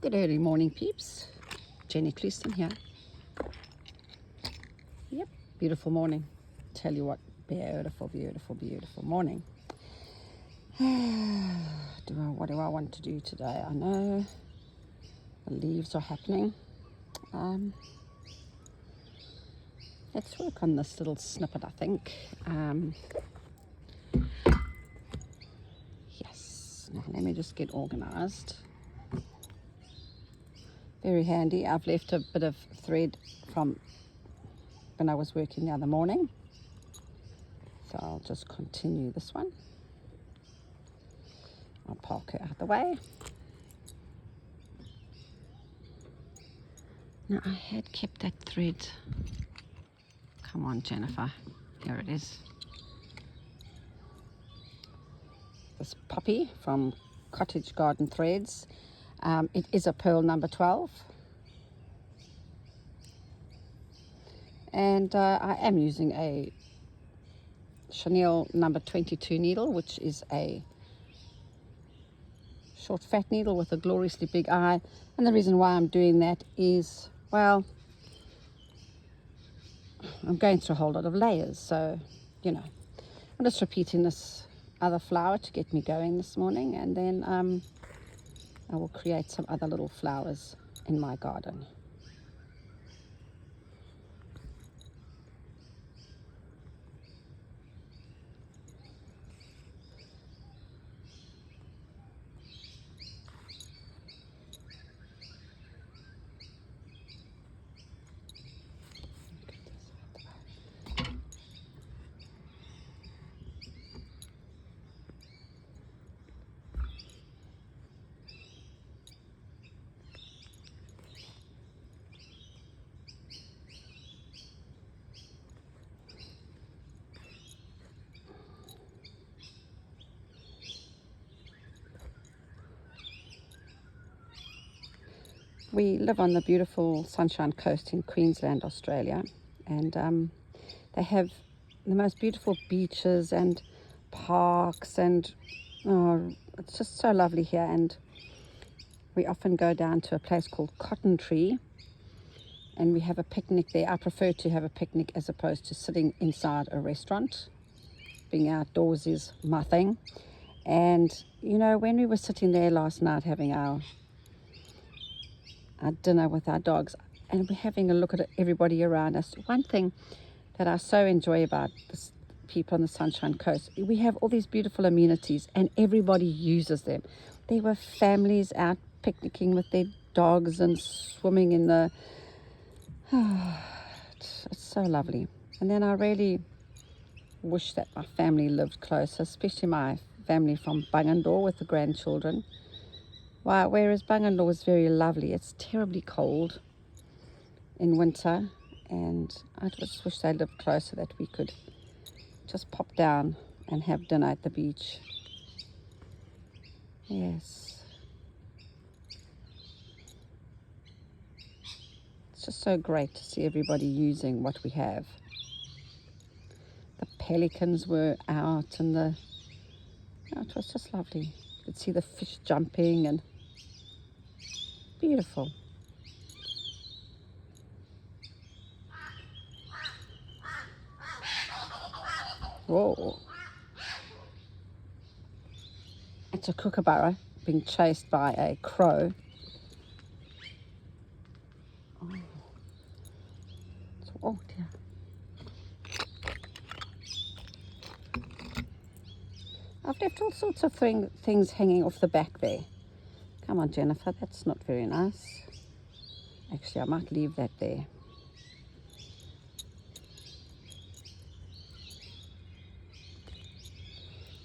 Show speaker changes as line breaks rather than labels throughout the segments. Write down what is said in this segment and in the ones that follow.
Good early morning, peeps. Jenny Cleaston here. Yep, beautiful morning. Tell you what, beautiful, beautiful, beautiful morning. What do I want to do today? I know the leaves are happening. Let's work on this little snippet, I think. Yes, now let me just get organized. Very handy. I've left a bit of thread from when I was working the other morning. So I'll just continue this one. I'll park her out of the way. Now I had kept that thread. Come on, Jennifer. Here it is. This poppy from Cottage Garden Threads. It is a pearl number 12. And I am using a chenille number 22 needle, which is a short fat needle with a gloriously big eye. And the reason why I'm doing that is, well, I'm going through a whole lot of layers, so you know, I'm just repeating this other flower to get me going this morning, and then I will create some other little flowers in my garden. We live on the beautiful Sunshine Coast in Queensland, Australia, and they have the most beautiful beaches and parks, and it's just so lovely here. And we often go down to a place called Cotton Tree, and we have a picnic there. I prefer to have a picnic as opposed to sitting inside a restaurant. Being outdoors is my thing. And you know, when we were sitting there last night having our dinner with our dogs, and we're having a look at everybody around us, one thing that I so enjoy about this people on the Sunshine Coast, we have all these beautiful amenities and everybody uses them. There were families out picnicking with their dogs and swimming in the it's so lovely. And then I really wish that my family lived closer, especially my family from Bungendore with the grandchildren. Whereas Bungendore is very lovely, it's terribly cold in winter, and I just wish they lived closer, that we could just pop down and have dinner at the beach. Yes. It's just so great to see everybody using what we have. The pelicans were out, and it was just lovely. You could see the fish jumping, and beautiful. Whoa. It's a kookaburra being chased by a crow. Oh dear. I've left all sorts of things hanging off the back there. Come on, Jennifer, that's not very nice. Actually, I might leave that there.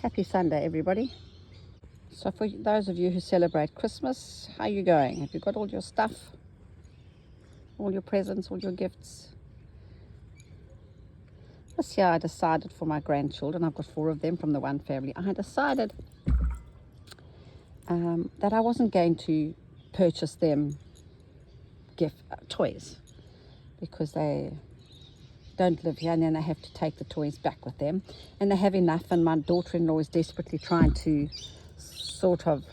Happy Sunday, everybody. So for those of you who celebrate Christmas, how are you going? Have you got all your stuff? All your presents, all your gifts? This year I decided for my grandchildren, I've got 4 of them from the one family, I decided that I wasn't going to purchase them toys, because they don't live here and then they have to take the toys back with them, and they have enough, and my daughter-in-law is desperately trying to sort of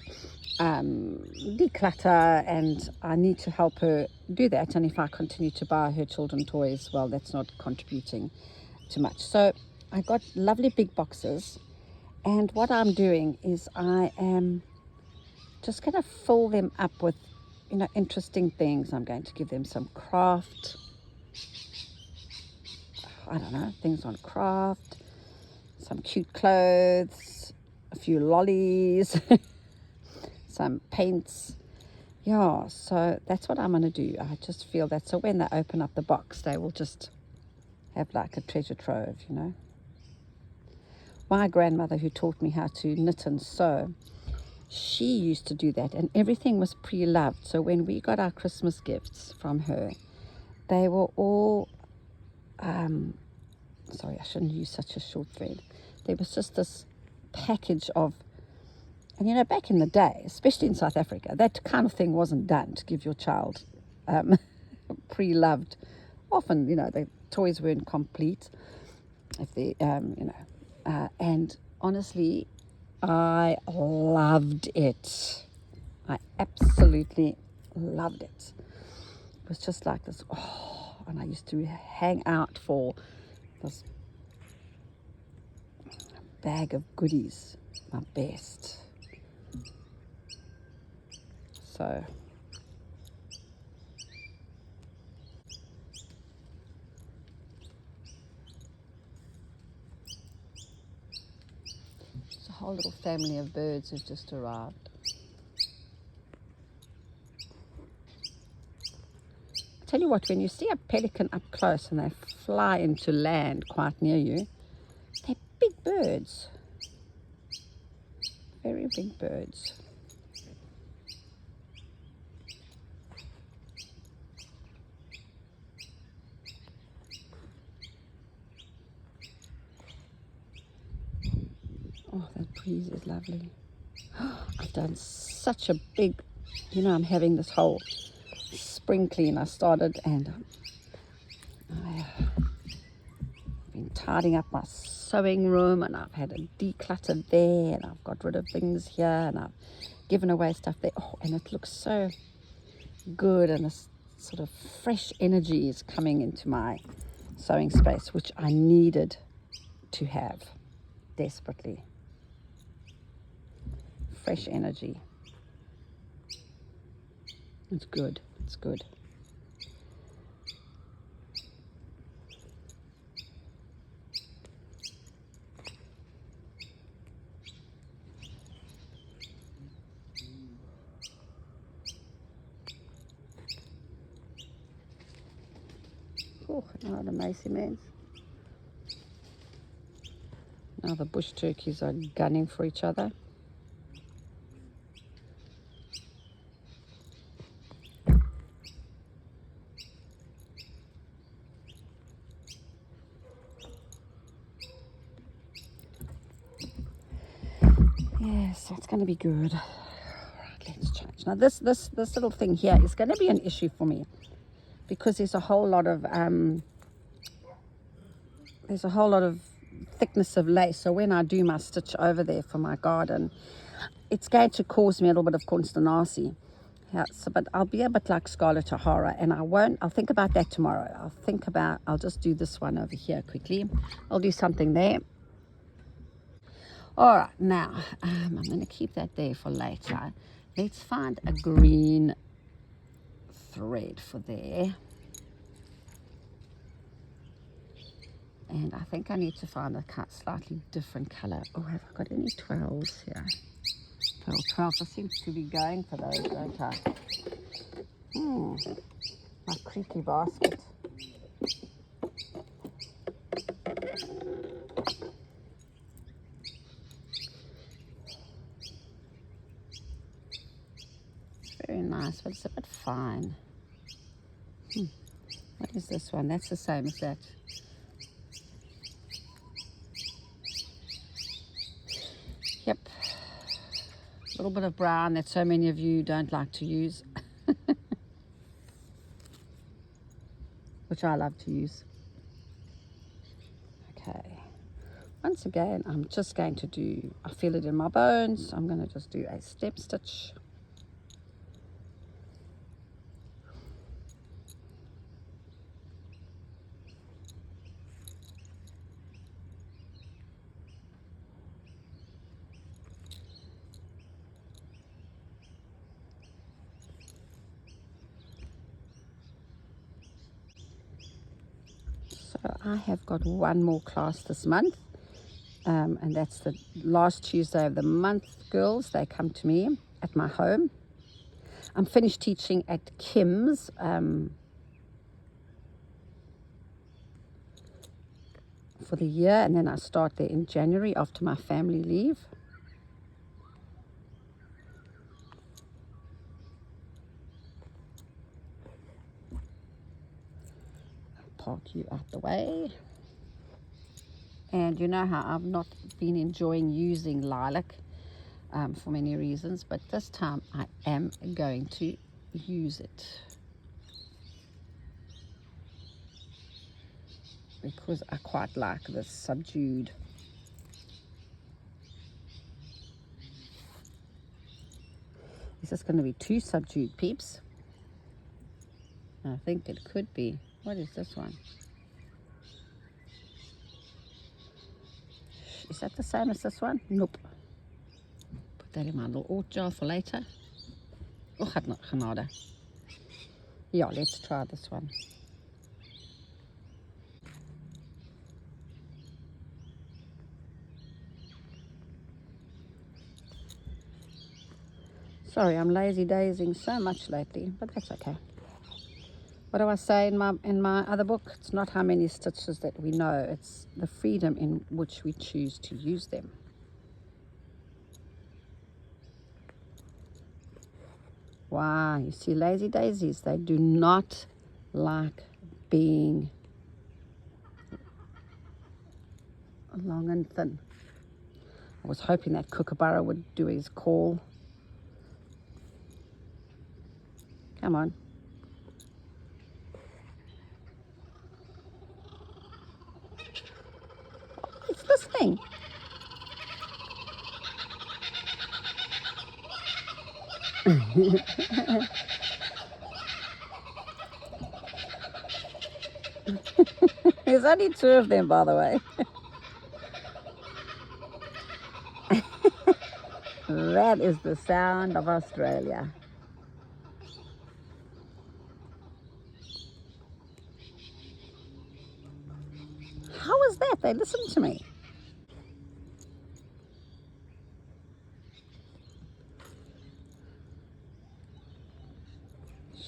declutter, and I need to help her do that. And if I continue to buy her children toys, well, that's not contributing too much. So I got lovely big boxes, and what I'm doing is I am just going to fill them up with, interesting things. I'm going to give them some craft, I don't know, things on craft, some cute clothes, a few lollies, some paints. Yeah, so that's what I'm going to do. I just feel that so when they open up the box, they will just have like a treasure trove, My grandmother, who taught me how to knit and sew, she used to do that, and everything was pre-loved. So when we got our Christmas gifts from her, they were all, sorry, I shouldn't use such a short thread. There was just this package of, and back in the day, especially in South Africa, that kind of thing wasn't done to give your child pre-loved. Often, the toys weren't complete. If they, and honestly, I loved it. I absolutely loved it. It was just like this, and I used to hang out for this bag of goodies, my best. So it's a whole little family of birds have just arrived. I tell you what, when you see a pelican up close and they fly into land quite near you, they're big birds. Very big birds. Oh, that breeze is lovely. I've done such a big, I'm having this whole spring clean. I started, and I've been tidying up my sewing room, and I've had a declutter there, and I've got rid of things here, and I've given away stuff there. Oh, and it looks so good, and this sort of fresh energy is coming into my sewing space, which I needed to have desperately. Fresh energy. It's good. It's good. Oh, now the Macy mans. Now the bush turkeys are gunning for each other. Yes, that's going to be good. All right, let's change. Now this little thing here is going to be an issue for me because there's a whole lot of thickness of lace. So when I do my stitch over there for my garden, it's going to cause me a little bit of consternation. Yeah, so, but I'll be a bit like Scarlett O'Hara, and I'll think about that tomorrow. I'll just do this one over here quickly. I'll do something there. All right, now I'm going to keep that there for later. Let's find a green thread for there. And I think I need to find a slightly different color. Oh, have I got any 12s here? 12. I seem to be going for those, don't I? My creaky basket. Very nice, but it's a bit fine. What is this one? That's the same as that. Yep. A little bit of brown that so many of you don't like to use. Which I love to use. Okay. Once again, I'm just going to do, I feel it in my bones. I'm going to just do a step stitch. I have got one more class this month, and that's the last Tuesday of the month. Girls, they come to me at my home. I'm finished teaching at Kim's for the year, and then I start there in January after my family leave. Park you out the way. And you know how I've not been enjoying using lilac for many reasons, but this time I am going to use it because I quite like this subdued. Is this going to be too subdued, peeps? I think it could be. What is this one? Is that the same as this one? Nope. Put that in my little oat jar for later. Oh, gaat not genade. Yeah, let's try this one. Sorry, I'm lazy daising so much lately, but that's okay. What do I say in my other book? It's not how many stitches that we know, it's the freedom in which we choose to use them. Wow, you see lazy daisies, they do not like being long and thin. I was hoping that Kookaburra would do his call. Come on. It's this thing. There's only two of them, by the way. That is the sound of Australia. How was that? They listened to me.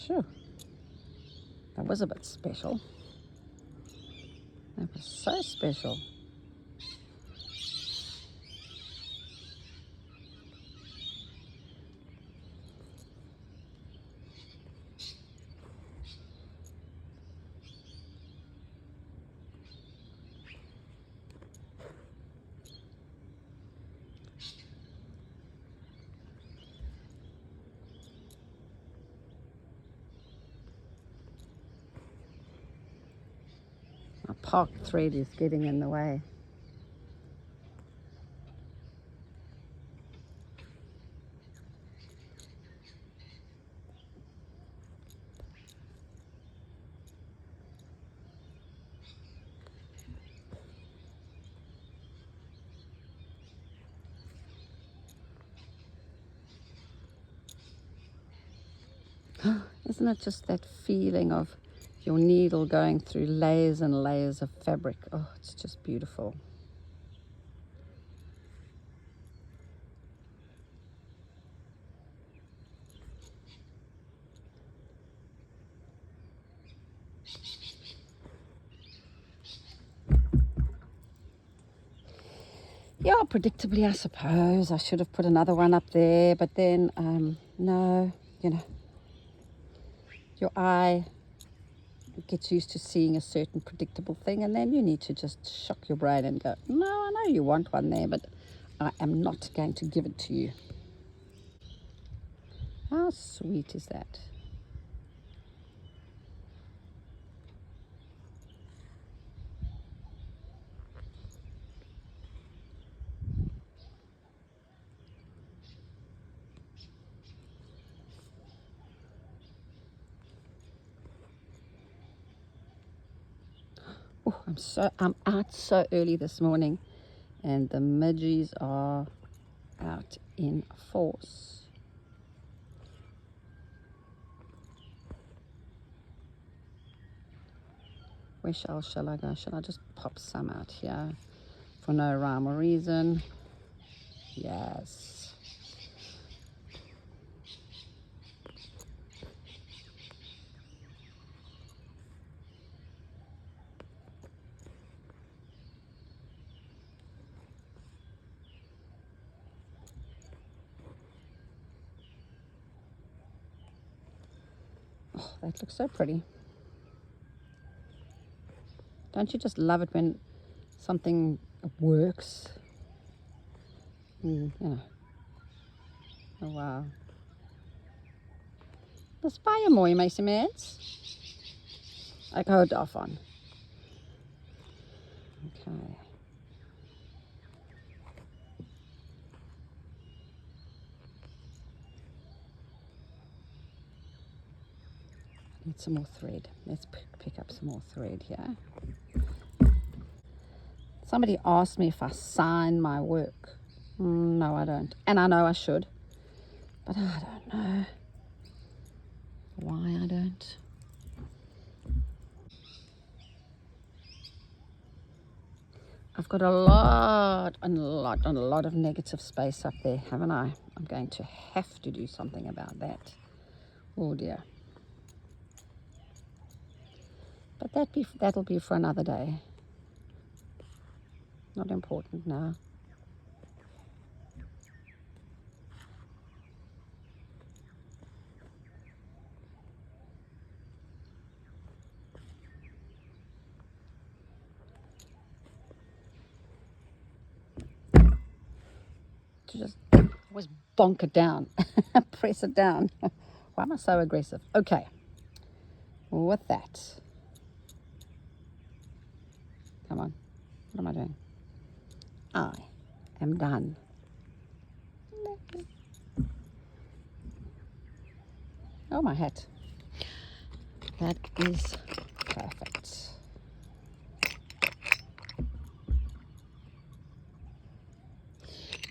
Sure. That was a bit special. That was so special. My park thread is getting in the way. Isn't it just that feeling of your needle going through layers and layers of fabric? Oh, it's just beautiful. Yeah, predictably, I suppose. I should have put another one up there, but then, no, you know, your eye gets used to seeing a certain predictable thing, and then you need to just shock your brain and go, no, I know you want one there, but I am not going to give it to you. How sweet is that? Oh, I'm out so early this morning, and the midges are out in force. Where shall I go? Shall I just pop some out here for no rhyme or reason? Yes. Oh, that looks so pretty. Don't you just love it when something works? You know. Oh, wow. Dis baie mooi, meisie mens. Ek hou daarvan. Okay. Need some more thread. Let's pick up some more thread here. Somebody asked me if I sign my work. No, I don't. And I know I should. But I don't know why I don't. I've got a lot of negative space up there, haven't I? I'm going to have to do something about that. Oh dear. But that'll be for another day. Not important now. To just always bonk it down, press it down. Why am I so aggressive? Okay, with that, come on, what am I doing? I am done. Oh, my hat. That is perfect.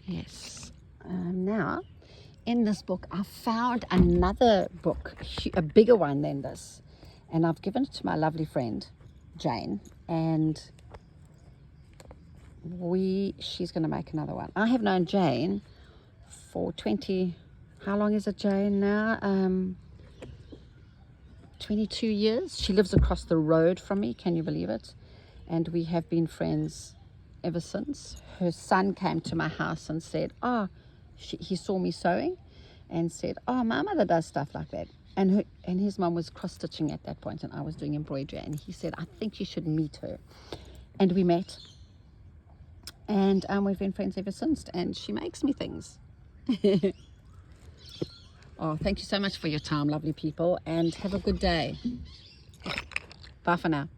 Yes. Now, in this book, I found another book, a bigger one than this, and I've given it to my lovely friend, Jane, and she's going to make another one. I have known Jane for 20, how long is it, Jane, now? 22 years. She lives across the road from me, can you believe it? And we have been friends ever since. Her son came to my house and said, he saw me sewing and said, oh, my mother does stuff like that. And his mom was cross-stitching at that point, and I was doing embroidery, and he said, I think you should meet her. And we met, and we've been friends ever since, and she makes me things. Oh, thank you so much for your time, lovely people, and have a good day. Bye for now.